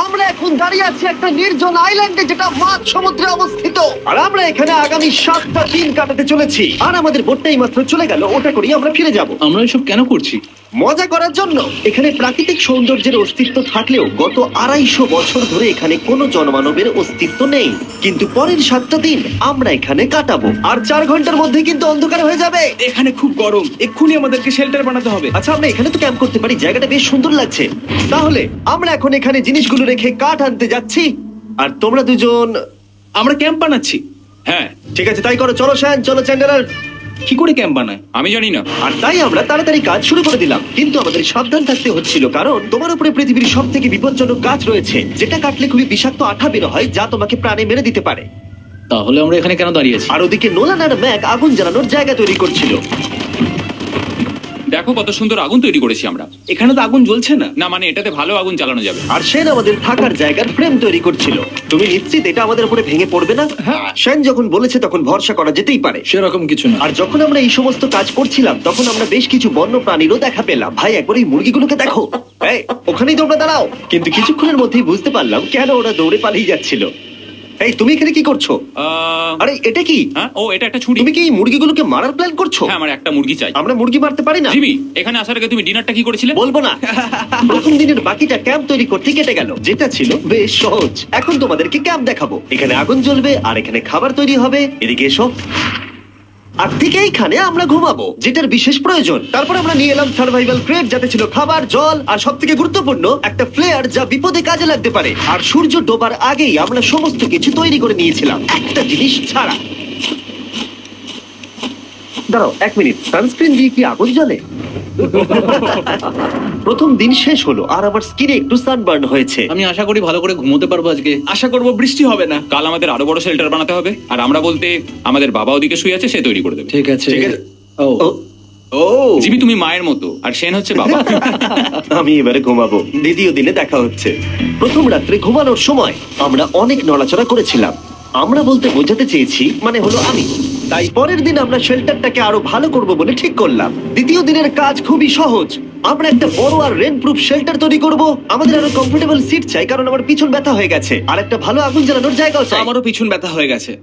আমরা এখন দাঁড়িয়ে আছি একটা নির্জন আইল্যান্ডে যেটা মাঝ সমুদ্রে অবস্থিত, আর আমরা এখানে আগামী 7টা দিন কাটাতে চলেছি। আর আমাদের বোটটাই মাত্র চলে গেল, ওটা করেই আমরা ফিরে যাব আমরা এসব কেন করছি? মজা করার জন্য। এখানে প্রাকৃতিক সৌন্দর্যের অস্তিত্ব থাকলেও গত 250 বছর ধরে এখানে কোনো জনমানবের অস্তিত্ব নেই। কিন্তু পরের 7টা দিন আমরা এখানে কাটাবো, আর 4 ঘন্টার মধ্যে কিন্তু অন্ধকার হয়ে যাবে। এখানে খুব গরম, এক্ষুনি আমাদেরকে শেল্টার বানাতে হবে। আচ্ছা, আমরা এখানে তো ক্যাম্প করতে পারি, জায়গাটা বেশ সুন্দর লাগছে। তাহলে আমরা এখন এখানে জিনিসগুলো রেখে কাঠ আনতে যাচ্ছি, আর তোমরা দুজন। আমরা ক্যাম্প বানাচ্ছি। হ্যাঁ, ঠিক আছে, তাই করো। চলো শ্যান, চলো চ্যান্ডেলার। কি করে ক্যাম্প বানায়? আমি জানি না। আর তাই আমরা তাড়াতাড়ি কাজ শুরু করে দিলাম, কিন্তু আমাদের সাবধান থাকতে হচ্ছিল, কারণ তোমার উপরে পৃথিবীর সব থেকে বিপজ্জনক গাছ রয়েছে, যেটা কাটলে খুবই বিষাক্ত আঠা বের হয়, যা তোমাকে প্রাণে মেরে দিতে পারে। তাহলে আমরা এখানে কেন দাঁড়িয়ে আছি? আর ওদিকে নোলান আর ম্যাক আগুন জ্বালানোর জায়গা তৈরি করছিল। দেখো কত সুন্দর আগুন তৈরি করেছি আমরা। এখানে তো আগুন জ্বলছে না। না মানে এটাতে ভালো আগুন জ্বালানো যাবে। আর সেন আমাদের থাকার জায়গার ফ্রেম তৈরি করছিল। তুমি নিশ্চিত এটা আমাদের উপরে ভেঙে পড়বে না? সেন যখন বলেছে তখন ভরসা করা যেতেই পারে। সেরকম কিছু না। আর যখন আমরা এই সমস্ত কাজ করছিলাম তখন আমরা বেশ কিছু বন্য প্রাণীরও দেখা পেলাম। ভাই, একবার এই মুরগিগুলোকে দেখো। এই, ওখানেই তোমরা দাঁড়াও। কিন্তু কিছুক্ষণের মধ্যেই বুঝতে পারলাম কেন ওরা দৌড়ে পালিয়ে যাচ্ছিল। এই, তুমি এখানে কি করছো? আরে এটা কি? হ্যাঁ, ও এটা একটা ছুরি। তুমি কি এই মুরগিগুলোকে মারার প্ল্যান করছো? হ্যাঁ, আমার একটা মুরগি চাই। আমরা মুরগি মারতে পারি না। জিমি, এখানে আসার আগে তুমি ডিনারটা কি করেছিলে? বলবো না। প্রথম দিনের বাকিটা ক্যাম্প তৈরি করতে কেটে গেল, যেটা ছিল বেশ সহজ। এখন তোমাদেরকে ক্যাম্প দেখাবো। এখানে আগুন জ্বলবে আর এখানে খাবার তৈরি হবে। এদিকে এসো। আর ঠিক এইখানে আমরা ঘুমাবো, যেটার বিশেষ প্রয়োজন। তারপর আমরা নিয়ে এলাম সার্ভাইভাল ক্রেট, যাতে ছিল খাবার, জল আর সব থেকে গুরুত্বপূর্ণ একটা ফ্লেয়ার, যা বিপদে কাজে লাগতে পারে। আর সূর্য ডোবার আগেই আমরা সমস্ত কিছু তৈরি করে নিয়েছিলাম, একটা জিনিস ছাড়া। দাঁড়াও 1 মিনিট, সানস্ক্রিন দিয়ে কি আগুন জ্বলে? প্রথম দিন শেষ হলো আর আমার স্কিনে একটু সানবার্ন হয়েছে। আমি আশা করি ভালো করে ঘুমোতে পারবো আজকে। আশা করবো বৃষ্টি হবে না। কাল আমাদের আরো বড় শেল্টার বানাতে হবে, আর আমরা বলতে আমাদের বাবা ওদিকে শুয়ে আছে, সে তৈরি করে দেবে। ঠিক আছে। ঠিক আছে। ও ও, ও জিমি তুমি মায়ের মতো, আর সেন হচ্ছে বাবা। আমি এবারে ঘুমাবো, দ্বিতীয় দিনে দেখা হচ্ছে। প্রথম রাত্রে ঘুমানোর সময় আমরা অনেক নড়াচড়া করেছিলাম। আমরা বলতে বোঝাতে চেয়েছি, মানে হলো আমি। তাই পরের দিন আমরা শেল্টারটাকে আরো ভালো করব বলে ঠিক করলাম। দ্বিতীয় দিনের কাজ খুবই সহজ। আমরা একটা বড় আর রেন প্রুফ শেল্টার তৈরি করব। আমাদের আরো কমফোর্টেবল সিট চাই, কারণ আমার পিছন ব্যথা হয়ে গেছে, আর একটা ভালো আগুন জ্বালানোর জায়গাও চাই। আমারও পিছন ব্যথা হয়ে গেছে।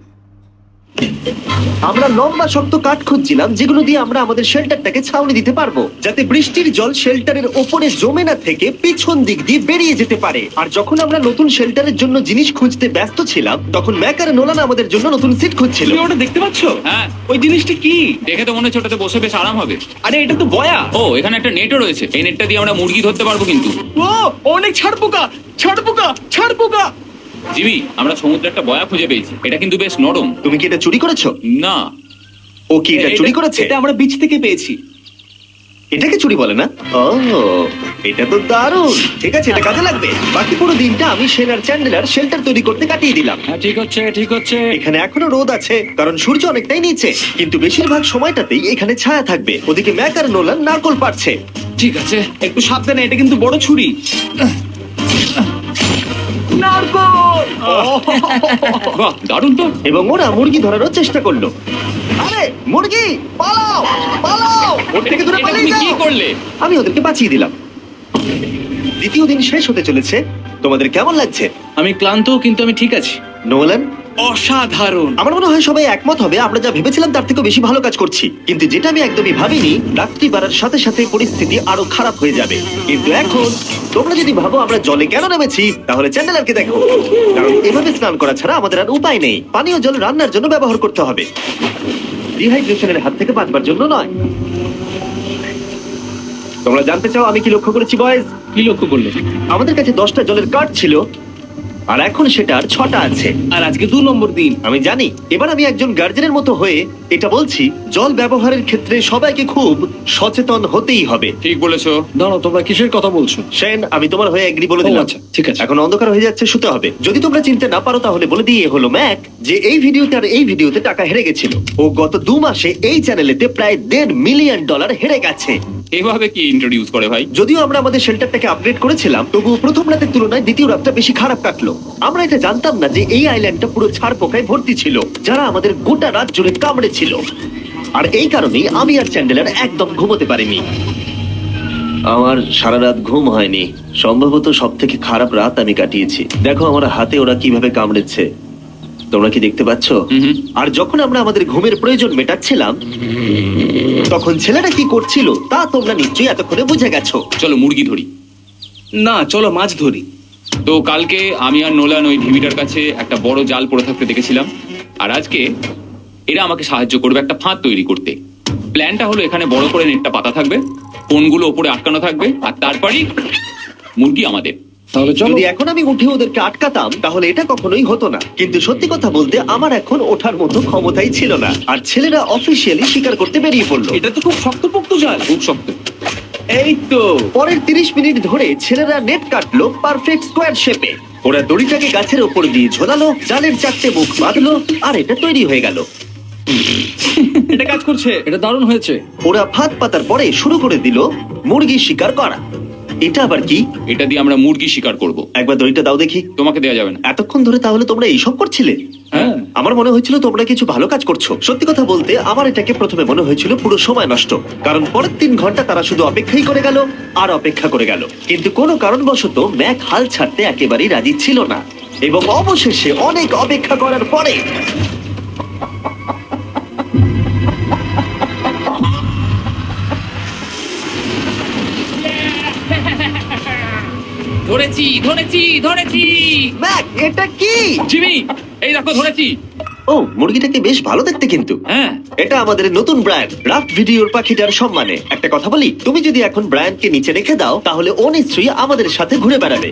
আমরা লম্বা শক্ত কাঠ খুঁজছিলাম, যেগুলো দিয়ে আমরা আমাদের শেল্টারটাকে ছাউনি দিতে পারবো, যাতে বৃষ্টির জল শেল্টারের ওপরে জমে না থেকে পিছন দিক দিয়ে বেরিয়ে যেতে পারে। আর যখন আমরা নতুন শেল্টারের জন্য জিনিস খুঁজতে ব্যস্ত ছিলাম, তখন ম্যাক আর নোলান আমাদের জন্য নতুন সিট খুঁজছিল। তুমি ওটা দেখতে পাচ্ছো? হ্যাঁ, ওই জিনিসটা কি? দেখে তো মনে হচ্ছে ওটাতে বসে বেশ আরাম হবে। আরে এটা তো বয়া। ও, এখানে একটা নেটও রয়েছে। এই নেটটা দিয়ে আমরা মুরগি ধরতে পারবো। কিন্তু ও অনেক ছাড় পোকা, ছাড় পোকা, ছাড় পোকা। জিমি, আমরা সমুদ্রে একটা বয়া খুঁজে পেয়েছি। এটা কিন্তু বেশ নরম। তুমি কি এটা চুরি করেছো? না, ও কি এটা চুরি করেছে? এটা আমরা বিচ থেকে পেয়েছি। এটাকে চুরি বলে না? ও, এটা তো দারুণ। ঠিক আছে, এটা কাজে লাগবে। বাকি পুরো দিনটা আমি সেন আর চ্যান্ডেলার শেল্টার তৈরি করতে কাটিয়ে দিলাম। হ্যাঁ, ঠিক হচ্ছে, ঠিক হচ্ছে। এখানে এখনো রোদ আছে, কারণ সূর্য অনেকটাই নিচে, কিন্তু বেশিরভাগ সময়টাতেই এখানে ছায়া থাকবে। ওদিকে ম্যাক আর নোলান নারকল পাড়ছে। ঠিক আছে। একটু সাবধানে, এটা কিন্তু বড় ছুরি। নারকল। বাহ, দারুণ তো। এবং ওরা মুরগি ধরারও চেষ্টা করলো। আরে মুরগি, পালাও পালাও, ওর থেকে দূরে এটা পালিয়ে তুমি কি যাও। করলে? আমি ওদেরকে বাঁচিয়ে দিলাম। দ্বিতীয় দিন শেষ হতে চলেছে। তোমাদের কেমন লাগছে? আমি ক্লান্ত, কিন্তু আমি ঠিক আছি। নোলান? অসাধারণ। আমার মনে হয় সবাই একমত হবে, আমরা যা ভেবেছিলাম তার থেকে বেশি ভালো কাজ করছি। কিন্তু যেটা আমি একদমই ভাবিনি, রাত্রি বাড়ার সাথে সাথে পরিস্থিতি আরো খারাপ হয়ে যাবে। কিন্তু এখন তোমরা যদি ভাবো আমরা জলে কেন নেমেছি, তাহলে চ্যান্ডেলারকে দেখো। কারণ এভাবে স্নান করা ছাড়া আমাদের আর উপায় নেই। পানীয় জল রান্নার জন্য ব্যবহার করতে হবে, ডিহাইড্রেশনের হাত থেকে বাঁচবার জন্য নয়। তোমরা জানতে চাও আমি কি লক্ষ্য করেছি বয়েজ? কি লক্ষ্য করলে? আমাদের কাছে 10টা জলের কার্ড ছিল, আর এখন সেটা আর 6টা আছে। আর আজকে 2 নম্বর দিন। আমি জানি। এবার আমি একজন গার্জেনের মতো হয়ে এটা বলছি, জল ব্যবহারের ক্ষেত্রে সবাইকে খুব সচেতন হতেই হবে। ঠিক বলেছো। দাঁড়াও, তোমরা কিসের কথা বলছো? সেন, আমি তোমার হয়ে এগ্রি বলে দিলাম। আচ্ছা, ঠিক আছে। এখন অন্ধকার হয়ে যাচ্ছে, শুতে হবে। যদি তোমরা চিনতে না পারো তাহলে বলে দিয়ে হলো ম্যাক যে এই ভিডিওতে আর এই ভিডিওতে টাকা হেরে গেছিল। ও গত 2 মাসে এই চ্যানেলেতে প্রায় $1.5 মিলিয়ন হেরে গেছে। এভাবে কি ইন্ট্রোডিউস করে ভাই? যদিও আমরা আমাদের শেল্টারটাকে আপগ্রেড করেছিলাম, তবুও প্রথম রাতের তুলনায় দ্বিতীয় রাতটা বেশি খারাপ কাটলো। আমরা এটা জানতাম না যে এই আইল্যান্ডটা পুরো ছাড় পোকায় ভর্তি ছিল, যারা আমাদের গোটা রাত জুড়ে কামড়েছিল। আর এই কারণেই আমি আর চ্যান্ডেলার একদম ঘুমোতে পারিনি। আমার সারা রাত ঘুম হয়নি, সম্ভবত সব থেকে খারাপ রাত আমি কাটিয়েছি। দেখো আমার হাতে ওরা কিভাবে কামড়েছে, তোমরা কি দেখতে পাচ্ছ? আর যখন আমরা আমাদের ঘুমের প্রয়োজন মেটাচ্ছিলাম, তখন ছেলেরা কি করছিল তা তোমরা নিশ্চয়ই এতক্ষণে বুঝে গেছো। চলো মুরগি ধরি। না, চলো মাছ ধরি। তো কালকে আমি আর নোলান ওই ঢিবিটার কাছে একটা বড় জাল পড়ে থাকতে দেখেছিলাম, আর আজকে এরা আমাকে সাহায্য করবে একটা ফাঁদ তৈরি করতে। প্ল্যানটা হলো এখানে বড় করে নেটটা পাতা থাকবে, কোনগুলো ওপরে আটকানো থাকবে, আর তারপরেই মুরগি আমাদের। তাহলে চলো। যদি এখন আমি উঠে ওদেরকে আটকাতাম তাহলে এটা কখনোই হতো না, কিন্তু সত্যি কথা বলতে আমার এখন ওঠার মতো ক্ষমতাই ছিল না। আর ছেলেরা অফিসিয়ালি স্বীকার করতে বেরিয়ে পড়লো। এটা তো খুব শক্তপোক্ত জাল। খুব শক্ত। এই তো। পরের 30 মিনিট ধরে ছেলেরা নেট কাটলো পারফেক্ট স্কোয়ার শেপে। ওরা দড়িটাকে গাছের ওপর দিয়ে ঝোলালো, জালের 4টে মুখ বাঁধলো, আর এটা তৈরি হয়ে গেল। এটা কাজ করছে। এটা দারুণ হয়েছে। ওরা ফাঁদ পাতার পরে শুরু করে দিল মুরগি শিকার করা। এটা আবার কি? এটা দিয়ে আমরা মুরগি শিকার করব। একবার দড়িটা দাও দেখি। তোমাকে দেওয়া যাবে না। এতক্ষণ ধরে তাহলে তোমরা এইসব করছিলে? হ্যাঁ। আমার মনে হয়েছিল তোমরা কিছু ভালো কাজ করছো। সত্যি কথা বলতে আমার এটাকে প্রথমে মনে হয়েছিল পুরো সময় নষ্ট, কারণ পরের 3 ঘন্টা তারা শুধু অপেক্ষাই করে গেল আর অপেক্ষা করে গেল। কিন্তু কোনো কারণবশত ম্যাক হাল ছাড়তে একেবারেই রাজি ছিল না, এবং অবশেষে অনেক অপেক্ষা করার পরে ধরেছি ধরেছি ধরেছি। ম্যাক, এটা কি? জিমি, এই দেখো ধরেছি। ও, মুরগিটাকে বেশ ভালো দেখতে কিন্তু। হ্যাঁ। এটা আমাদের নতুন ব্র্যান্ড রাফট ভিডিওর পাখিটার সম্মানে। একটা কথা বলি, তুমি যদি এখন ব্র্যান্ডকে নিচে রেখে দাও তাহলে ও নিশ্চয়ই আমাদের সাথে ঘুরে বেড়াবে।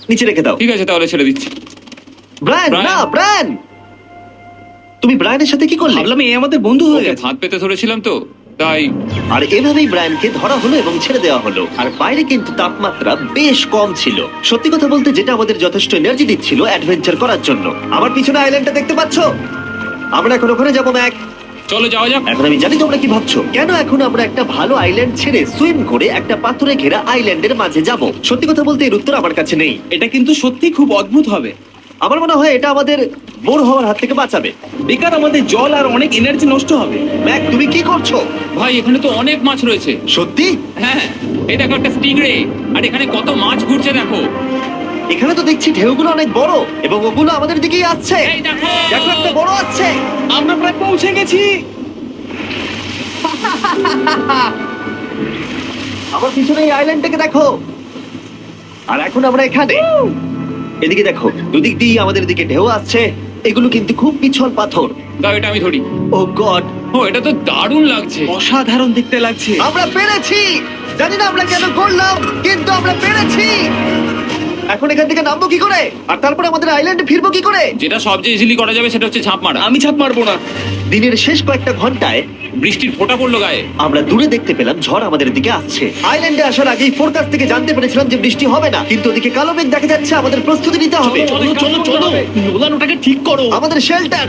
নিচে রেখে দাও। ঠিক আছে, তাহলে ছেড়ে দিচ্ছি। Brian, Brian. না ব্রায়ান, তুমি ব্রায়ানের সাথে কি করলে? ভাবলাম এই আমাদের বন্ধু হয়ে ওকে গেছে। ফাঁদ পেতে ধরেছিলাম তো তাই। আর এভাবেই ব্রায়ানকে ধরা হলো এবং ছেড়ে দেওয়া হলো। আর বাইরে কিন্তু তাপমাত্রা বেশ কম ছিল। সত্যি কথা বলতে যেটা আমাদের যথেষ্ট এনার্জি দিচ্ছিল অ্যাডভেঞ্চার করার জন্য। আমার পিছনে আইল্যান্ডটা দেখতে পাচ্ছো? আমরা এখন ওখানে যাবো ম্যাক। চলো যাওয়া যাক। এখন আমি জানি তোমরা কি ভাবছো, কেন এখন আমরা একটা ভালো আইল্যান্ড ছেড়ে সুইম করে একটা পাথরে ঘেরা আইল্যান্ডের মাঝে যাব? সত্যি কথা বলতে এর উত্তর আমার কাছে নেই। এটা কিন্তু সত্যি খুব অদ্ভুত হবে। আমার মনে হয় এটা আমাদের বোর হওয়ার হাত থেকে বাঁচাবে। বেকার আমাদের জল আর অনেক এনার্জি নষ্ট হবে। ম্যাক, তুমি কি করছো? ভাই এখানে তো অনেক মাছ রয়েছে। সত্যি? হ্যাঁ, এই দেখো একটা স্টিংরে, আর এখানে কত মাছ ঘুরছে দেখো। এখানে তো দেখছি ঢেউগুলো অনেক বড় এবং ওগুলো আমাদের দিকেই আসছে। এই দেখো। দেখো, একটা বড় আসছে। আমরা প্রায় পৌঁছে গেছি। আমার পিছনে এই আইল্যান্ডটাকে দেখো। আর এখন আমরা এখানে। এদিকে দেখো, দুদিক দিয়ে আমাদের দিকে ঢেউ আসছে। এগুলো কিন্তু খুব পিছল পাথর। দাও এটা আমি ধরি। ও গড, ও, এটা তো দারুণ লাগছে। অসাধারণ দেখতে লাগছে। আমরা পেরেছি। জানি না আমরা কেন করলাম, কিন্তু আমরা পেরেছি। এখন এখান থেকে নামবো কি করে, আর তারপরে আমাদের আইল্যান্ডে ফিরবো কি করে? যেটা সবচেয়ে ইজিলি করা যাবে সেটা হচ্ছে ঝাঁপ মারা। আমি ছাপ মারবো না। দিনের শেষ কয়েকটা ঘন্টায় বৃষ্টির ফোঁটা পড়লো গায়ে। আমরা দূরে দেখতে পেলাম ঝড় আমাদের দিকে আসছে। আইল্যান্ডে আসার আগেই ফোরকাস্ট থেকে জানতে পেরেছিলাম যে বৃষ্টি হবে না, কিন্তু ওদিকে কালো মেঘ দেখা যাচ্ছে। আমাদের প্রস্তুতি নিতে হবে। চলো চলো চলো, নোলান ওটাকে ঠিক করো। আমাদের শেল্টার,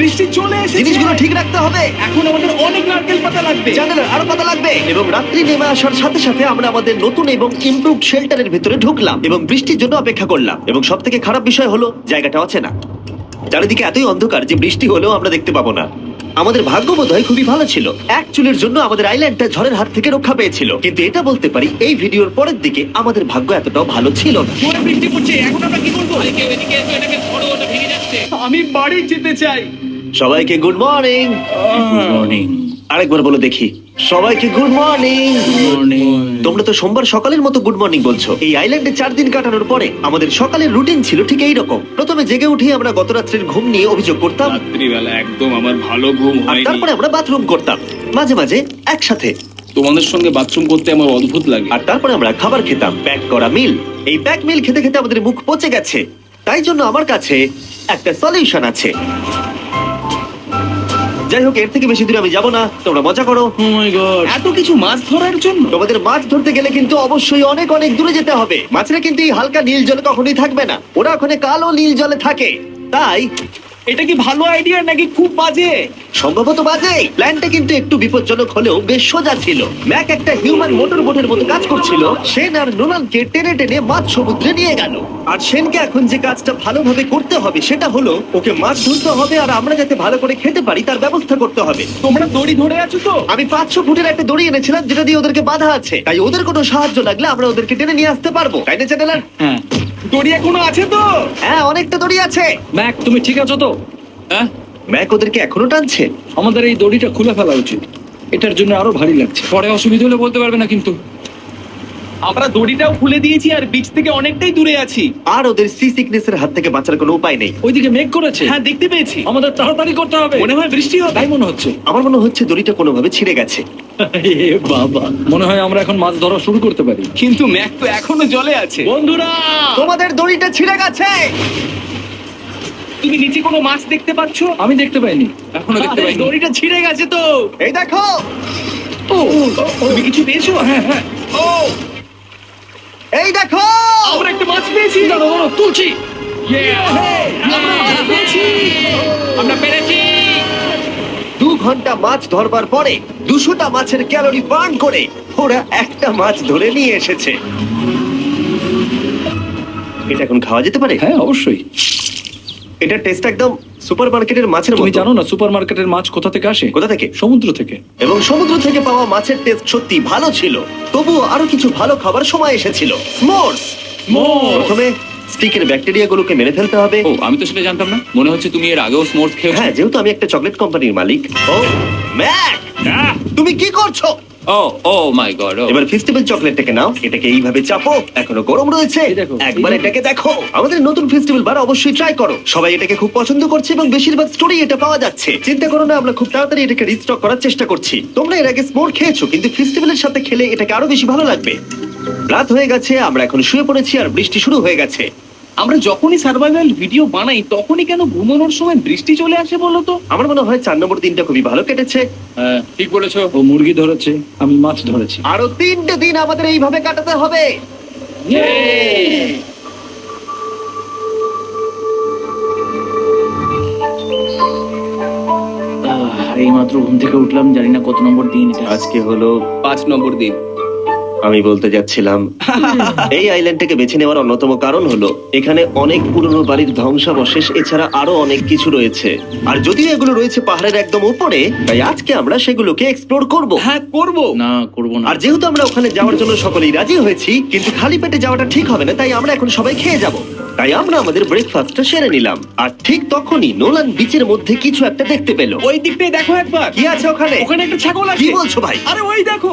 বৃষ্টি চলে এসেছে। জিনিসগুলো ঠিক রাখতে হবে। এখন আমাদের অনেক নারকেল পাতা লাগবে। জানালার আরো পাতা লাগবে। এবং রাত্রি নেমে আসার সাথে সাথে আমরা আমাদের নতুন এবং ইমপ্রুভড শেল্টারের ভিতরে ঢুকলাম এবং বৃষ্টির জন্য অপেক্ষা করলাম। এবং সব থেকে খারাপ বিষয় হলো জায়গাটা অচেনা। চারিদিকে এতই অন্ধকার যে বৃষ্টি হলেও আমরা দেখতে পাবো না। আমাদের ভাগ্য বোধহয় খুবই ভালো ছিল। এক চুলের জন্য আমাদের আইল্যান্ডটা ঝড়ের হাত থেকে রক্ষা পেয়েছিল, কিন্তু এটা বলতে পারি এই ভিডিওর পরের দিকে আমাদের ভাগ্য এতটাও ভালো ছিল না। জোরে বৃষ্টি পড়ছে, এখন আমরা কি করবো? আরে কেউ এদিকে এসো, এটাকে ধরো, ওটা ভেঙে যাচ্ছে। আমি বাড়ি যেতে চাই। সবাইকে গুড মর্নিং। মর্নিং। আরেকবার বলে দেখি, সবাইকে গুড মর্নিং। তোমরা তো সোমবার সকালের মতো গুড মর্নিং বলছো। এই আইল্যান্ডে 4 দিন কাটানোর পরে আমাদের সকালের রুটিন ছিল ঠিক এই রকম। প্রথমে জেগে উঠে আমরা গত রাত্রির ঘুম নিয়ে অভিযোগ করতাম, রাত্রিবেলা একদম আমার ভালো ঘুম আর হয়নি। তারপরে আমরা বাথরুম করতাম, মাঝে মাঝে একসাথে। তোমাদের সঙ্গে বাথরুম করতে আমার অদ্ভুত লাগে। আর তারপরে আমরা খাবার খেতাম, প্যাক করা মিল। এই প্যাক মিল খেতে খেতে আমাদের মুখ পচে গেছে। তাই জন্য আমার কাছে একটা সলিউশন আছে। যাই হোক, এর থেকে বেশি দূরে আমি যাব না, তোমরা মজা করো। ও মাই গড, এত কিছু মাছ ধরার জন্য? তোমাদের মাছ ধরতে গেলে কিন্তু অবশ্যই অনেক অনেক দূরে যেতে হবে। মাছেরা কিন্তু এই হালকা নীল জলে কখনোই থাকবে না, ওরা ওখানে কালো নীল জলে থাকে। তাই এটা কি ভালো আইডিয়া নাকি খুব বাজে? সম্ভবত বাজে। প্ল্যানটা কিন্তু একটু বিপজ্জনক হলেও বেশ সোজা ছিল। ম্যাক একটা হিউম্যান মোটর বোটের মতো কাজ করছিল। শেন আর নোলানকে টেনে টেনে মাছ সমুদ্রে নিয়ে গেল। আর শেনকে এখন যে কাজটা ভালোভাবে করতে হবে সেটা হলো ওকে মাছ ধরতে হবে, আর আমরা যাতে ভালো করে খেতে পারি তার ব্যবস্থা করতে হবে। তোমরা দড়ি ধরে আছো তো? আমি 500 ফুটের একটা দড়ি এনেছিলাম যেটা দিয়ে ওদেরকে বাঁধা আছে, তাই ওদের কোনো সাহায্য লাগলে আমরা ওদেরকে টেনে নিয়ে আসতে পারবো, তাই না চ্যানেলার? হ্যাঁ। দড়ি এখনো আছে তো? হ্যাঁ, অনেকটা দড়ি আছে। ম্যাক, তুমি ঠিক আছো তো? হ্যাঁ, ম্যাক ওদেরকে এখনো টানছে। আমাদের এই দড়িটা খুলে ফেলা উচিত, এটার জন্য আরো ভারী লাগছে। পরে অসুবিধা হলে বলতে পারবে না কিন্তু। আমরা দড়িটাও খুলে দিয়েছি আর বিচ থেকে অনেকটাই দূরে আছি। আর ওদের সি সিকনেসের হাত থেকে বাঁচার কোনো উপায় নেই। ওইদিকে মেঘ করেছে। হ্যাঁ, দেখতে পেয়েছি। আমাদের তাড়াতাড়ি করতে হবে। মনে হয় বৃষ্টি হবে। তাই মনে হচ্ছে। আমার মনে হচ্ছে দড়িটা কোনোভাবে ছিঁড়ে গেছে। এ বাবা, মনে হয় আমরা এখন মাছ ধরা শুরু করতে পারি। কিন্তু ম্যাক তো এখনো জলে আছে। বন্ধুরা, তোমাদের দড়িটা ছিঁড়ে গেছে। তুমি নিচে কোনো মাছ দেখতে পাচ্ছ? আমি দেখতে পাইনি। এখনো দেখতে আরে, পাইনি। দড়িটা ছিঁড়ে গেছে তো। এই দেখো। তুমি কিছু পেয়েছো? হ্যাঁ হ্যাঁ, ও, এই দেখো। আমরা একটা মাছ পেয়েছি। দাঁড়াও, দাঁড়াও, তুলছি। আমরা মাছ পেয়েছি। আমরা পেরেছি। 2 ঘন্টা মাছ ধরবার পরে 200টা মাছের ক্যালোরি বার্ন করে ওরা একটা মাছ ধরে নিয়ে এসেছে। এটা এখন খাওয়া যেতে পারে? হ্যাঁ, অবশ্যই। এটা টেস্ট একদম সুপারমার্কেটের মাছের তুমি মতো। জানো না সুপারমার্কেটের মাছ কোথা থেকে আসে? কোথা থেকে? সমুদ্র থেকে। এবং সমুদ্র থেকে পাওয়া মাছের টেস্ট সত্যি ভালো ছিল। তবুও আরো কিছু ভালো খাবার সময় এসেছিল। স্মোর্স। প্রথমে স্টিকের ব্যাকটেরিয়াগুলোকে মেরে ফেলতে হবে। ও, আমি তো সেটা জানতাম না। মনে হচ্ছে তুমি এর আগেও স্মোর্স খেয়েছো। হ্যাঁ, যেহেতু আমি একটা চকলেট কোম্পানির মালিক। ও ম্যাক, তুমি কি করছো? ও ও মাই গড। এবার ফেস্টিভ্যাল চকলেটটাকে নাও, এটাকে এইভাবে চাপো, এখনো গরম রয়েছে। এই দেখো, একবার এই দেখো। এটাকে দেখো। আমাদের নতুন ফেস্টিভ্যাল বার অবশ্যই ট্রাই করো। সবাই এটাকে খুব পছন্দ করছে এবং বেশিরভাগ স্টোরি এটা পাওয়া যাচ্ছে। চিন্তা করো না, আমরা খুব তাড়াতাড়ি এটাকে রিস্টক করার চেষ্টা করছি। তোমরা এর আগে স্মোর খেয়েছো, কিন্তু ফেস্টিভ্যালের সাথে খেলে এটাকে আরো বেশি ভালো লাগবে। রাত হয়ে গেছে, আমরা এখন শুয়ে পড়েছি আর বৃষ্টি শুরু হয়ে গেছে। আমরা যখনই সার্ভাইভাল ভিডিও বানাই তখনই কেন ঘুমানোর সময় বৃষ্টি চলে আসে বলো তো? আমার মনে হয় 4 নম্বর দিনটা খুবই ভালো কেটেছে। হ্যাঁ, ঠিক বলেছো। ও মুরগি ধরেছে, আমি মাছ ধরেছি। আরো 3টে দিন আমাদের এইভাবে কাটাতে হবে। এই মাত্র ঘুম থেকে উঠলাম, জানি না কত নম্বর দিন এটা। আজকে হলো 5 নম্বর দিন। আমি বলতে যাচ্ছিলাম এই আইল্যান্ডটাকে বেছে নেওয়ার অন্যতম কারণ হলো এখানে অনেক পুরনো বাড়ির ধ্বংসাবশেষ, এছাড়া আরো অনেক কিছু রয়েছে। আর যদিও এগুলো রয়েছে পাহাড়ের একদম উপরে, তাই আজকে আমরা সেগুলোকে এক্সপ্লোর করব। হ্যাঁ, করব। না, করবো না। আর যেহেতু আমরা ওখানে যাওয়ার জন্য সকলেই রাজি হয়েছি, কিন্তু খালি পেটে যাওয়াটা ঠিক হবে না, তাই আমরা এখন সবাই খেয়ে যাব। তাই আমরা আমাদের ব্রেকফাস্টটা সেরে নিলাম। আর ঠিক তখনই নোলান বিচের মধ্যে কিছু একটা দেখতে পেল। ওই দিকটাই দেখো একবার। কি আছে ওখানে? ওখানে একটা ছাগল আছে। কি বলছো ভাই? আরে ওই দেখো।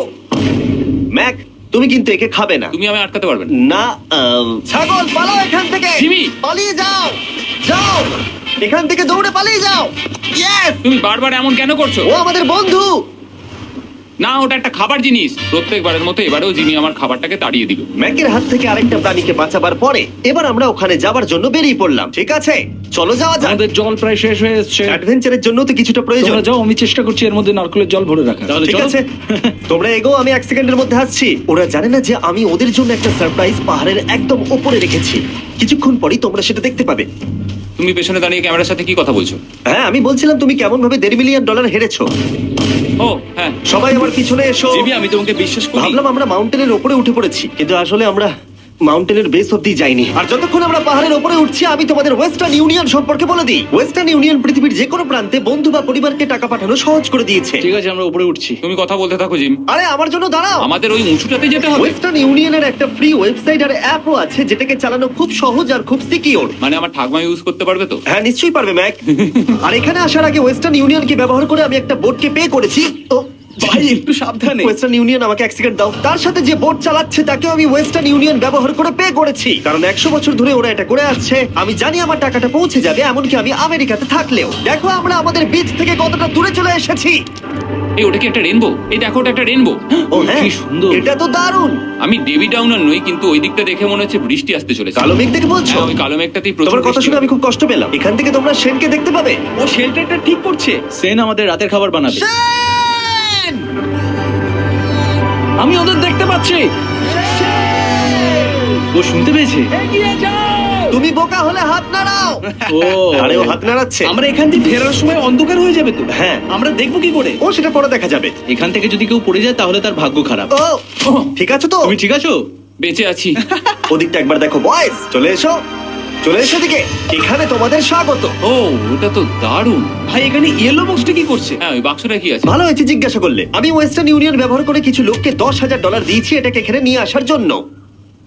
ম্যাক, তুমি কিন্তু একে খাবে না। তুমি আমি আটকাতে পারবে না। না, ছাগল পালাও এখান থেকে। জিমি! পালিয়ে যাও, যাও এখান থেকে, দৌড়ে পালিয়ে যাও। ইয়েস! তুমি বারবার এমন কেন করছো? ও আমাদের বন্ধু। না, ওটা একটা খাবার জিনিস। প্রত্যেকবারের মতো এবারেও জিমি আমার খাবারটাকে তাড়িয়ে দিল। ম্যাকের হাত থেকে আরেকটা প্রাণীকে বাঁচাবার পরে এবার আমরা ওখানে যাবার জন্য বেরিয়ে পড়লাম। ঠিক আছে, চলো যাওয়া যাক। আমাদের জল প্রায় শেষ হয়ে এসছে। অ্যাডভেঞ্চারের জন্য তো কিছুটা প্রয়োজন। তোমরা যাও, আমি চেষ্টা করছি এর মধ্যে নারকেলের জল ভরে রাখা। তাহলে ঠিক চলো। আছে, তোমরা এগো, আমি 1 সেকেন্ডের মধ্যে আসছি। ওরা জানে না যে আমি ওদের জন্য একটা সারপ্রাইজ পাহাড়ের একদম উপরে রেখেছি। কিছুক্ষণ পরেই তোমরা সেটা দেখতে পাবে। তুমি পেছনে দাঁড়িয়ে ক্যামেরার সাথে কি কথা বলছো? হ্যাঁ, আমি বলছিলাম তুমি কেমন ভাবে $1.5 মিলিয়ন হেরেছো। ও হ্যাঁ, সবাই আমার পিছনে এসো। জিমি, আমি তোমাকে বিশ্বাস করি। ভাবলাম আমরা মাউন্টেনের উপরে উঠে পড়েছি, কিন্তু আসলে আমরা মাউন্টেনের বেস অব্দি যাইনি। আর যতক্ষণ আমরা পাহাড়ের উপরে উঠছি, আমি তোমাদের ওয়েস্টার্ন ইউনিয়ন সম্পর্কে বলে দিই। ওয়েস্টার্ন ইউনিয়ন পৃথিবীর যে কোনো প্রান্তে বন্ধু বা পরিবারকে টাকা পাঠানো সহজ করে দিয়েছে। ঠিক আছে, আমরা উপরে উঠছি। তুমি কথা বলতে থাকো জিম। আরে আমার জন্য দাঁড়াও। আমাদের ওই উঁচুটাতে যেতে হবে। ওয়েস্টার্ন ইউনিয়নের একটা ফ্রি ওয়েবসাইট আর অ্যাপও আছে, যেটাকে চালানো খুব সহজ আর খুব সিকিউর। মানে আমার ঠাকমা ইউজ করতে পারবে তো? হ্যাঁ, নিশ্চয়ই পারবে ম্যাক। আর এখানে আসার আগে ওয়েস্টার্ন ইউনিয়নকে ব্যবহার করে আমি একটা বোটকে পে করেছি। ও ভাই, একটু সাবধানে। ওয়েস্টার্ন ইউনিয়ন আমাকে 1 সেকেন্ড দাও। তার সাথে যে বোট চালাচ্ছে তাকেও আমি ওয়েস্টার্ন ইউনিয়ন ব্যবহার করে পে করেছি, কারণ 100 বছর ধরে ওরা এটা করে আসছে। আমি জানি আমার টাকাটা পৌঁছে যাবে, এমনকি আমি আমেরিকাতে থাকলেও। দেখো আমরা আমাদের বিচ থেকে কতটা দূরে চলে এসেছি। এই ওটা কি একটা রেনবো? এই দেখো, ওটা একটা রেনবো। ও হ্যাঁ, কি সুন্দর। এটা তো দারুণ। আমি ডেভি ডাউনার নই, কিন্তু ওই দিকটা দেখে মনে হচ্ছে বৃষ্টি আসতে চলেছে। কালো মেঘ দেখে বলছো? হ্যাঁ, ওই কালো মেঘটাতেই প্রচুর তোমার কথা বৃষ্টি শুনে হবে। আমি খুব কষ্ট পেলাম। এখান থেকে তোমরা শেনকে দেখতে পাবে। ও শেল্টারটা ঠিক করছে। সেন আমাদের রাতের খাবার বানাবে। শেন! আমি ওদের দেখতে পাচ্ছি। ও শুনতে পেয়েছে। এগিয়ে যাও। তুমি বোকা হলে হাত নাড়াও। ও আরে ও হাত নাড়াচ্ছে। আমরা এখান থেকে ফেরার সময় অন্ধকার হয়ে যাবে তো। হ্যাঁ। আমরা দেখবো কি করে? ও সেটা পরে দেখা যাবে। এখান থেকে যদি কেউ পড়ে যায় তাহলে তার ভাগ্য খারাপ। ও ঠিক আছে তো? তুমি ঠিক আছো? বেঁচে আছি। ওদিকটা একবার দেখো বয়েস, চলে এসো, চলে এসো দিকে। এখানে তোমাদের স্বাগত। ও ওটা তো দারুণ। ভাই এখানে ইয়েলো বক্সটা কি করছে? হ্যাঁ ওই বাক্সটা কি আছে? ভালো হয়েছে জিজ্ঞাসা করলে। আমি ওয়েস্টার্ন ইউনিয়ন ব্যবহার করে কিছু লোককে $10,000 দিয়েছি এটাকে এখানে নিয়ে আসার জন্য।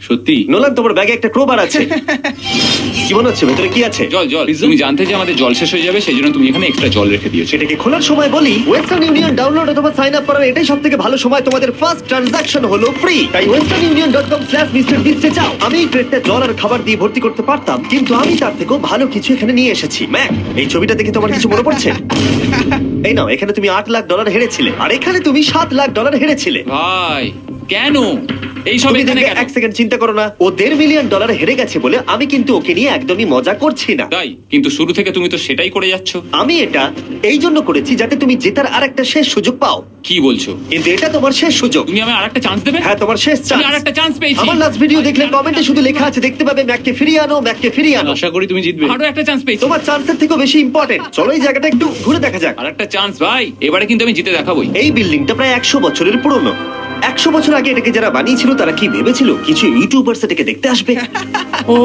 সত্যি? নোলান, তোমার ব্যাগে একটা ক্রোবার আছে। কি মনে হচ্ছে ভেতরে কি আছে? জল জল। Pizza? তুমি জানতে যে আমাদের জল শেষ হয়ে যাবে সেই জন্য তুমি এখানে এক্সট্রা জল রেখে দিয়েছো। সেটাকে খোলার সময় বলি, ওয়েস্টার্ন ইউনিয়ন ডাউনলোড অথবা সাইন আপ করার এটাই সবথেকে ভালো সময়। তোমাদের ফার্স্ট ট্রানজাকশন হলো ফ্রি। তাই westernunion.com/MrBeast এ যাও। আমি এই ট্রেডটা জল আর খাবার দিয়ে ভর্তি করতে পারতাম, কিন্তু আমি তার থেকেও ভালো কিছু এখানে নিয়ে এসেছি। ম্যাক, এই ছবিটা দেখে তোমার কিছু মনে পড়ছে? এই নাও, এখানে তুমি $8 লাখ হেরেছিলে, আর এখানে তুমি $7 লাখ হেরেছিলে। ভাই কেন এইসব তুমি এখানে দেখবে, কেন? এক সেকেন্ড চিন্তা করো না। ও $1.5 মিলিয়ন হেরে গেছে বলে আমি কিন্তু ওকে নিয়ে একদমই মজা করছি না। তাই কিন্তু শুরু থেকে তুমি তো সেটাই করে যাচ্ছ। আমি এটা এই জন্য করেছি যাতে তুমি জেতার আরেকটা শেষ সুযোগ পাও, কি বলছো? কিন্তু এটা তোমার শেষ সুযোগ। তুমি আমায় আরেকটা চান্স দেবে? হ্যাঁ, তোমার শেষ আমি চান্স। আরেকটা চান্স পেয়েছি। আমার লাস্ট ভিডিও দেখলে কমেন্টে শুধু লেখা আছে, দেখতে পাবে ম্যাককে ফিরিয়ে আনো, ম্যাককে ফিরিয়ে আনো। আশা করি তুমি জিতবে। আরো একটা চান্স পেয়েছি। তোমার চান্সের থেকেও বেশি ইম্পর্টেন্ট। চলো এই জায়গাটা একটু ঘুরে দেখা যাক। আরেকটা চান্স ভাই, এবারে কিন্তু আমি জিতে দেখাবোই। এই বিল্ডিংটা প্রায় 100 বছরের পুরনো। 100 বছর আগে এটাকে যারা বানিয়েছিল তারা কি ভেবেছিল কিছু ইউটিউবার্স এটাকে দেখতে আসবে? ও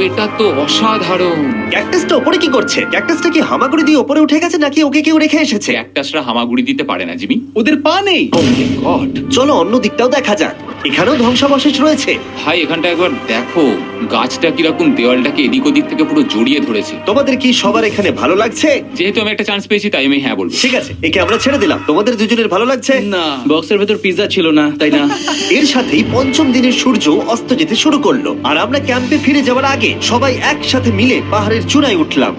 এটা তো অসাধারণ। ক্যাকটাসটা উপরে কি করছে? ক্যাকটাসটা কি হামাগুড়ি দিয়ে উপরে উঠে গেছে নাকি ওকে কেউ রেখে এসেছে? ক্যাকটাসরা হামাগুড়ি দিতে পারে না জিমি। ওদের পা নেই। ও মাই গড। চলো অন্য দিকটাও দেখা যাক। এখানেও ধ্বংসাবশেষ রয়েছে। ভাই এখানটা একবার দেখো, গাছটা কিরকম দেওয়ালটাকে এদিক ওদিক থেকে পুরো জড়িয়ে ধরেছে। তোমাদের কি সবার এখানে ভালো লাগছে? যেহেতু আমি একটা চান্স পেয়েছি তাই আমি হ্যাঁ বলবো। ঠিক আছে, একে আমরা ছেড়ে দিলাম। তোমাদের দুজনের ভালো লাগছে? না, বক্সের ভেতর পিৎজা ছিল না, তাই না? এর সাথেই পঞ্চম দিনের সূর্য অস্ত যেতে শুরু করলো, আর আমরা ক্যাম্পে ফিরে যাওয়ার আগে সবাই একসাথে মিলে পাহাড়ের চূড়ায় উঠলাম।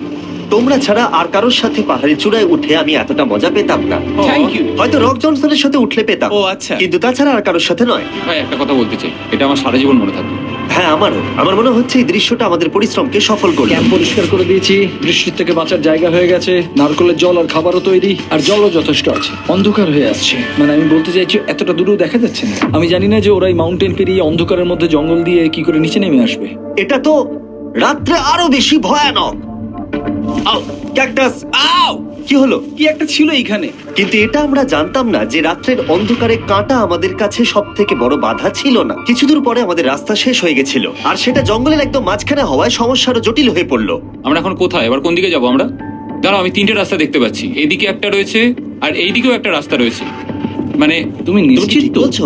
তোমরা ছাড়া আর কারোর সাথে পাহাড়ের চূড়ায় উঠে আমি এতটা মজা পেতাম না। Thank you. হয়তো রক জনসনের সাথে উঠলে পেতাম, ও, আচ্ছা। কিন্তু তাছাড়া আর কারোর সাথে নয়। ভাই একটা কথা বলতে চাই, এটা আমার সারা জীবন মনে থাকবে। হ্যাঁ, আমারও। আমার মনে হচ্ছে এই দৃশ্যটা আমাদের পরিশ্রমকে সফল করলো। ক্যাম্প পরিষ্কার করে দিয়েছি, বৃষ্টির থেকে বাঁচার জায়গা হয়ে গেছে, নারকেলের জল আর খাবারও তৈরি, আর জলও যথেষ্ট আছে। অন্ধকার হয়ে আসছে, মানে আমি বলতে চাইছি এতটা দূরেও দেখা যাচ্ছে না। আমি জানি না যে ওরা এই মাউন্টেন পেরিয়ে অন্ধকারের মধ্যে জঙ্গল দিয়ে কি করে নিচে নেমে আসবে। এটা তো রাত্রে আরো বেশি ভয়ানক। আও, ক্যাকটাস! আও! কি হলো? কি একটা ছিল এইখানে। কিন্তু এটা আমরা জানতাম না যে রাত্রের অন্ধকারে কাঁটা আমাদের কাছে সব থেকে বড় বাধা ছিল না। কিছু দূর পরে আমাদের রাস্তা শেষ হয়ে গেছিল, আর সেটা জঙ্গলের একদম মাঝখানে হওয়ায় সমস্যা আরো জটিল হয়ে পড়লো। আমরা এখন কোথায়, এবার কোন দিকে যাবো আমরা? দাঁড়াও, আমি তিনটে রাস্তা দেখতে পাচ্ছি। এদিকে একটা রয়েছে আর এইদিকেও একটা রাস্তা রয়েছে। মানে তুমি তুমি কি নিশ্চিত ঠিক তো? বলছো?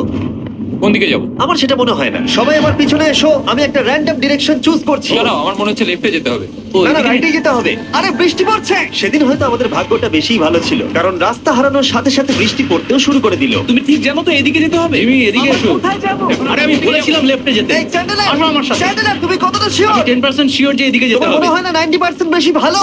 কোন দিকে যাবো? আমার সেটা মনে হয় না। সবাই আমার পিছনে এসো, আমি একটা র্যান্ডম ডিরেকশন চুজ করছি। দাঁড়াও, আমার মনে হচ্ছে লেফটে যেতে হবে। ও, না না, এদিকে- রাইটে যেতে হবে। আরে বৃষ্টি পড়ছে। সেদিন হয়তো আমাদের ভাগ্যটা বেশিই ভালো ছিল, কারণ রাস্তা হারানোর সাথে সাথে বৃষ্টি পড়তেও শুরু করে দিল। তুমি ঠিক জানো তো এদিকে যেতে হবে? জিমি, এদিকে আমরা এসো। কোথায় যাবো? আরে আমি বলেছিলাম লেফটে যেতে। এই চ্যান্ডেলার, আসো আমার সাথে। চ্যান্ডেলার, তুমি কতটা শিওর? 10% শিওর যে এদিকে যেতে তোমার হবে। মনে হয় না 90% বেশি ভালো?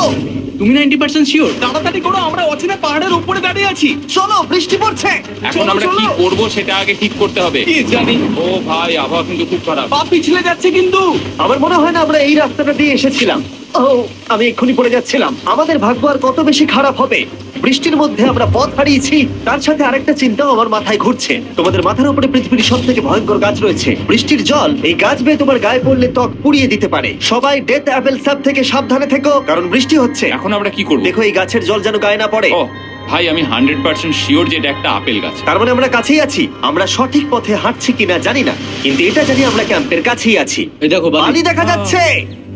তুমি 90% শিওর? তাড়াতাড়ি করো, আমরা অচেনা পাহাড়ের উপরে দাঁড়িয়ে আছি। চলো, বৃষ্টি পড়ছে। এখন চলো, আমরা কি চলো। করব সেটা আগে ঠিক করতে হবে। কি জানি, ও ভাই, আবহাওয়া কিন্তু খুব খারাপ। পা পিছলে যাচ্ছে কিন্তু। আমার মনে হয় না আমরা এই রাস্তাটা দিয়ে এসেছিলাম। ও, আমি এক্ষুনি পড়ে যাচ্ছিলাম। আমাদের ভাগ্য আর কত বেশি খারাপ হবে। বৃষ্টির মধ্যে আমরা পথ হারিয়েছি, তার সাথে আরেকটা চিন্তাও আমার মাথায় ঘুরছে। তোমাদের মাথার উপরে পৃথিবীর সব থেকে ভয়ঙ্কর গাছ রয়েছে। বৃষ্টির জল এই গাছ বেয়ে তোমার গায়ে পড়লে ত্বক পুড়িয়ে দিতে পারে। সবাই ডেথ অ্যাপেল সাপ থেকে সাবধানে থেকো, কারণ বৃষ্টি হচ্ছে। এখন আমরা কি করব? দেখো এই গাছের জল যেন গায়ে না পড়ে। ও ভাই, আমি 100% শিওর যে এটা একটা আপেল গাছ। তার মানে আমরা কাছেই আছি। আমরা সঠিক পথে হাঁটছি কিনা জানি না, কিন্তু এটা জানি আমরা ক্যাম্পের কাছেই আছি। এই দেখো বালি। বালি দেখা যাচ্ছে।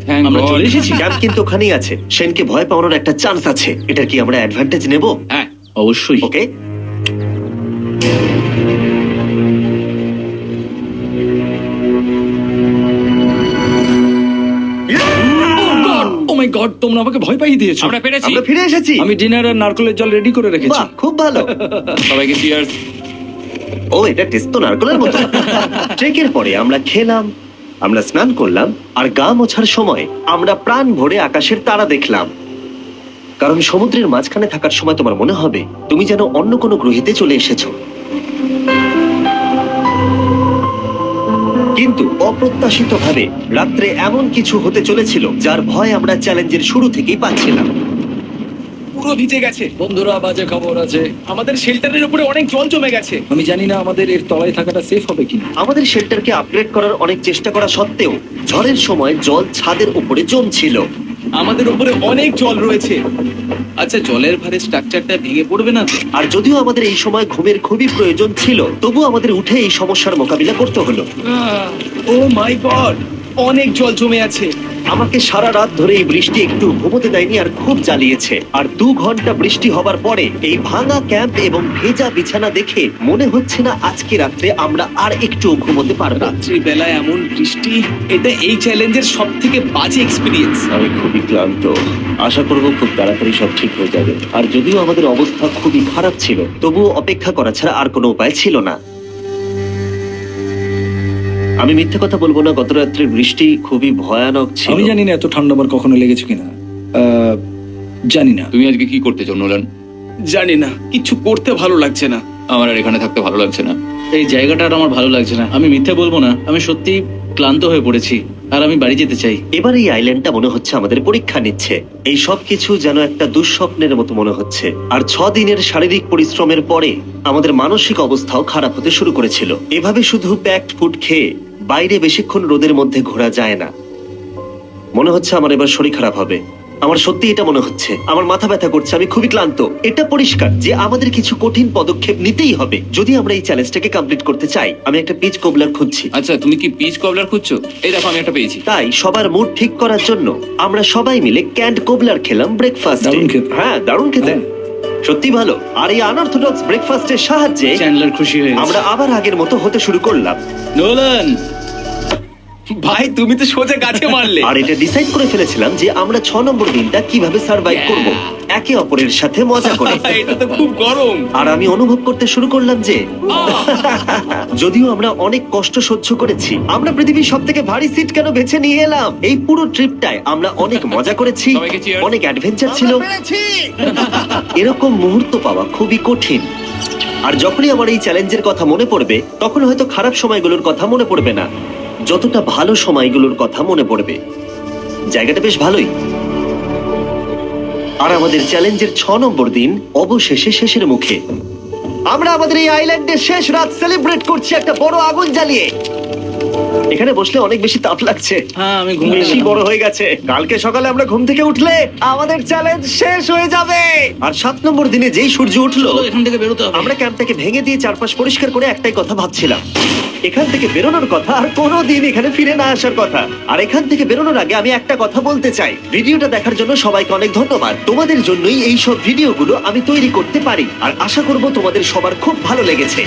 Thank আমরা God. চলে এসেছি। ক্যাম্প কিন্তু ওখানেই আছে। সেনকে ভয় পাওয়ানোর একটা চান্স আছে। এটার কি আমরা অ্যাডভান্টেজ নেব? হ্যাঁ, অবশ্যই। ওকে। ও মাই গড, তোমরা আমাকে ভয় পাইয়ে দিয়েছো। আমরা পেরেছি। আমরা ফিরে এসেছি। আমি ডিনার আর নারকেলের জল রেডি করে রেখেছি। বাহ, খুব ভালো। সবাইকে চিয়ার্স। ও, এটা টেস্ট তো নারকেলের মতো। ট্রেকের পরে আমরা খেলাম, আমরা স্নান করলাম, আর গা মোছার সময় আমরা প্রাণ ভরে আকাশের তারা দেখলাম। কারণ সমুদ্রের মাঝখানে থাকার সময় তোমার মনে হবে তুমি যেন অন্য কোনো গ্রহেতে চলে এসেছো। কিন্তু অপ্রত্যাশিতভাবে রাত্রে এমন কিছু হতে চলেছিল যার ভয় আমরা চ্যালেঞ্জের শুরু থেকেই পাচ্ছিলাম। পুরো ভিজে গেছে। বন্ধুরা, বাজে খবর আছে। আমাদের শেল্টারের উপরে অনেক জল জমে গেছে। আমি জানি না আমাদের এর তলায় থাকাটা সেফ হবে কিনা। আমাদের শেল্টারকে আপগ্রেড করার অনেক চেষ্টা করা সত্ত্বেও ঝড়ের সময় জল ছাদের উপরে জমছিল। আমাদের উপরে অনেক জল রয়েছে। আচ্ছা, জলের ভারে স্ট্রাকচারটা ভেঙে পড়বে না তো? আর যদিও আমাদের এই সময় ঘুমের খুবই প্রয়োজন ছিল, তবু আমাদের উঠে এই সমস্যার মোকাবিলা করতে হলো। ও মাই গড, অনেক জল জমে আছে। আমাকে সারা রাত ধরে এই বৃষ্টি একটু ঘুমোতে দেয়নি আর খুব জ্বালিয়েছে। আর 2 ঘন্টা বৃষ্টি হবার পরে এই ভাঙা ক্যাম্প এবং ভেজা বিছানা দেখে মনে হচ্ছে না আজকে রাত্রে আমরা আর একটু ঘুমোতে পারবো। রাত্রি বেলায় এমন বৃষ্টি, এটা এই চ্যালেঞ্জের সব থেকে বাজে এক্সপিরিয়েন্স। আমি খুবই ক্লান্ত। আশা করবো খুব তাড়াতাড়ি সব ঠিক হয়ে যাবে। আর যদিও আমাদের অবস্থা খুবই খারাপ ছিল, তবুও অপেক্ষা করা ছাড়া আর কোনো উপায় ছিল না। আমি মিথ্যে কথা বলবো না, গত রাত্রের বৃষ্টি খুবই ভয়ানক ছিল। আমি জানি না এত ঠান্ডা আমার কখনো লেগেছে কিনা। জানি না। তুমি আজকে কি করতে চাও নোলান? জানি না, কিছু করতে ভালো লাগছে না। আমার আর এখানে থাকতে ভালো লাগছে না। এই জায়গাটা আর আমার ভালো লাগছে না। আমি মিথ্যে বলবো না, আমি সত্যি ক্লান্ত হয়ে পড়েছি আর আমি বাড়ি যেতে চাই। এবার এই আইল্যান্ডটা মনে হচ্ছে আমাদের পরীক্ষা নিচ্ছে। এই সব কিছু যেন একটা দুঃস্বপ্নের মতো মনে হচ্ছে। আর 6 দিনের শারীরিক পরিশ্রমের পরে আমাদের মানসিক অবস্থাও খারাপ হতে শুরু করেছিল। এভাবে শুধু প্যাকড ফুড খেয়ে বাইরে বেশিক্ষণ রোদের মধ্যে ঘোরা যায় না। মনে হচ্ছে আমার এবার শরীর খারাপ হবে। আমার সত্যি এটা মনে হচ্ছে। আমার মাথা ব্যথা করছে, আমি খুবই ক্লান্ত। এটা পরিষ্কার যে আমাদের কিছু কঠিন পদক্ষেপ নিতেই হবে যদি আমরা এই চ্যালেঞ্জটাকে কমপ্লিট করতে চাই। আমি একটা পিচ কোবলার খুঁজছি। আচ্ছা, তুমি কি পিচ কবলার খুঁজছো? এই দেখো, আমি একটা পেয়েছি। তাই সবার মুড ঠিক করার জন্য আমরা সবাই মিলে ক্যান্ড কোবলার খেলাম ব্রেকফাস্টে। দারুণ খেতে। হ্যাঁ, দারুণ খেতে, হ্যাঁ। সত্যি ভালো। আর এই আনঅর্থোডক্স ব্রেকফাস্টের সাহায্যে চ্যান্ডলার খুশি হয়ে আমরা গেছে। আবার আগের মতো হতে শুরু করলাম। নোলান, ভাই, তুমি তো সোজা গাছে মারলে। আর এটা ডিসাইড করে ফেলেছিলাম যে আমরা 6 নম্বর দিনটা কিভাবে সার্ভাইভ করব, একে অপরের সাথে মজা করে। এটা তো খুব গরম। আর আমি অনুভব করতে শুরু করলাম যে যদিও আমরা অনেক কষ্ট সহ্য করেছি, আমরা পৃথিবীর সব থেকে ভারী সিট কেন বেছে নিয়ে এলাম। এই পুরো ট্রিপটায় আমরা অনেক মজা করেছি, সবাইকে cheers। অনেক অ্যাডভেঞ্চার ছিল। এরকম মুহূর্ত পাওয়া খুবই কঠিন। আর যখনই আমার এই চ্যালেঞ্জের কথা মনে পড়বে, তখন হয়তো খারাপ সময়গুলোর কথা মনে পড়বে না, যতটা ভালো সময়গুলোর কথা মনে পড়বে। জায়গাটা বেশ ভালোই। আর আমাদের চ্যালেঞ্জের 6 নম্বর দিন অবশেষে শেষের মুখে। আমরা আমাদের এই আইল্যান্ডের শেষ রাত সেলিব্রেট করছি একটা বড় আগুন জ্বালিয়ে। এখানে বসলে অনেক বেশি তাপ লাগছে। হ্যাঁ, আমি ঘুমিয়ে বেশি গেলাম। বড় হয়ে গেছে। কালকে সকালে আমরা ঘুম থেকে উঠলে আমাদের চ্যালেঞ্জ শেষ হয়ে যাবে। আর 7 নম্বর দিনে যেই সূর্য উঠলো, চলো, এখান থেকে বেরোতে হবে। আমরা ক্যাম্পটাকে ভেঙে দিয়ে চারপাশ পরিষ্কার করে একটাই কথা ভাবছিলাম, এখান থেকে বেরোনোর কথা আর কোনোদিন এখানে ফিরে না আসার কথা। আর এখান থেকে বেরোনোর আগে আমি একটা কথা বলতে চাই, ভিডিওটা দেখার জন্য সবাইকে অনেক ধন্যবাদ। তোমাদের জন্যই এই সব ভিডিওগুলো আমি তৈরি করতে পারি। আর আশা করব তোমাদের সবার খুব ভালো লেগেছে।